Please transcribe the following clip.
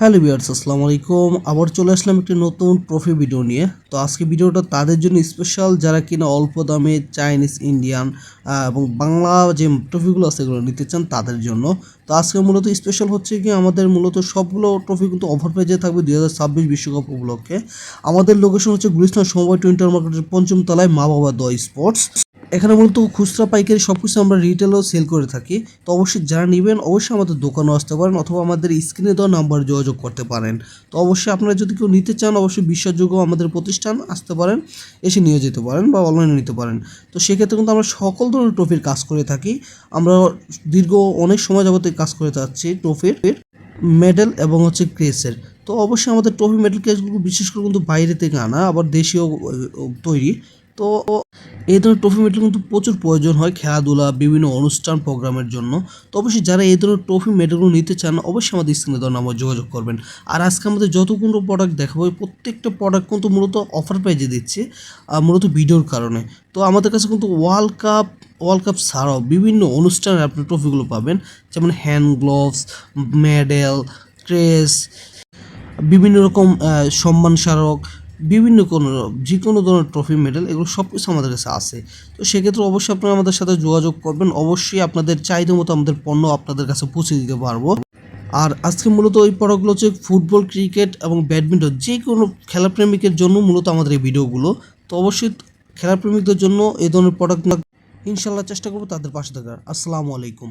Hello viewers, আসসালামু আলাইকুম। আবার চলে আসলাম একটি নতুন ট্রফি ভিডিও নিয়ে। তো আজকে ভিডিওটা তাদের জন্য স্পেশাল যারা কিনা অল্প দামে চাইনিজ, ইন্ডিয়ান এবং বাংলা যে ট্রফিগুলো আছে এগুলো নিতে চান তাদের জন্য। তো আজকে মূলত স্পেশাল হচ্ছে কি আমাদের মূলত সবগুলো ট্রফি কিন্তু অফার পেজে থাকবে 2026 বিশ্বকাপ উপলক্ষে। আমাদের লোকেশন হচ্ছে গুলিস্তান সমবায় টুইন্টার মার্কেটের পঞ্চম তলায় মা বাবা দ স্পোর্টস। এখানে মূলত খুচরা পাইকারি সব কিছু আমরা রিটেলও সেল করে থাকি। তো অবশ্যই যারা নেবেন অবশ্যই আমাদের দোকানে আসতে পারেন অথবা আমাদের স্ক্রিনে দেওয়া নাম্বারে যোগাযোগ করতে পারেন। তো অবশ্যই আপনারা যদি কেউ নিতে চান অবশ্যই বিশ্বাসযোগ্য আমাদের প্রতিষ্ঠান আসতে পারেন, এসে নিয়ে যেতে পারেন বা অনলাইনে নিতে পারেন। তো সেক্ষেত্রে কিন্তু আমরা সকল ধরনের ট্রফির কাজ করে থাকি। আমরা দীর্ঘ অনেক সময় যাবত এই কাজ করে যাচ্ছি ট্রফির, মেডেল এবং হচ্ছে ক্রেসের। তো অবশ্যই আমাদের ট্রফি মেডেল কেসগুলো বিশেষ করে কিন্তু বাইরে থেকে আনা, আবার দেশীয় তৈরি। তো এই ধরনের ট্রফি মেডেল কিন্তু প্রচুর প্রয়োজন হয় খেলাধুলা, বিভিন্ন অনুষ্ঠান প্রোগ্রামের জন্য। তো অবশ্যই যারা এই ধরনের ট্রফি মেডেলগুলো নিতে চান অবশ্যই আমাদের স্ক্রিনে দেওয়া নাম্বারে যোগাযোগ করবেন। আর আজকে আমাদের যতগুলো প্রোডাক্ট দেখাবো প্রত্যেকটা প্রোডাক্ট কিন্তু মূলত অফার প্রাইজে দিচ্ছি, মূলত ভিডিওর কারণে। তো আমাদের কাছে কিন্তু ওয়ার্ল্ড কাপ ছাড়াও বিভিন্ন অনুষ্ঠানে আপনি ট্রফিগুলো পাবেন, যেমন হ্যান্ড গ্লোভস, মেডেল, ক্রেস, বিভিন্ন রকম সম্মান স্মারক, বিভিন্ন কোনো যে কোনো ধরনের ট্রফি মেডেল এগুলো সব কিছু আমাদের কাছে আছে। তো সেক্ষেত্রে অবশ্যই আপনারা আমাদের সাথে যোগাযোগ করবেন। অবশ্যই আপনাদের চাহিদা মতো আমাদের পণ্য আপনাদের কাছে পৌঁছে দিতে পারবো। আর আজকে মূলত এই প্রোডাক্টগুলো হচ্ছে ফুটবল, ক্রিকেট এবং ব্যাডমিন্টন যে কোনো খেলাপ্রেমিকের জন্য মূলত আমাদের এই ভিডিওগুলো। তো অবশ্যই খেলাপ্রেমিকদের জন্য এই ধরনের প্রোডাক্ট ইনশাল্লাহ চেষ্টা করবো তাদের পাশে থাকার। আসসালামু আলাইকুম।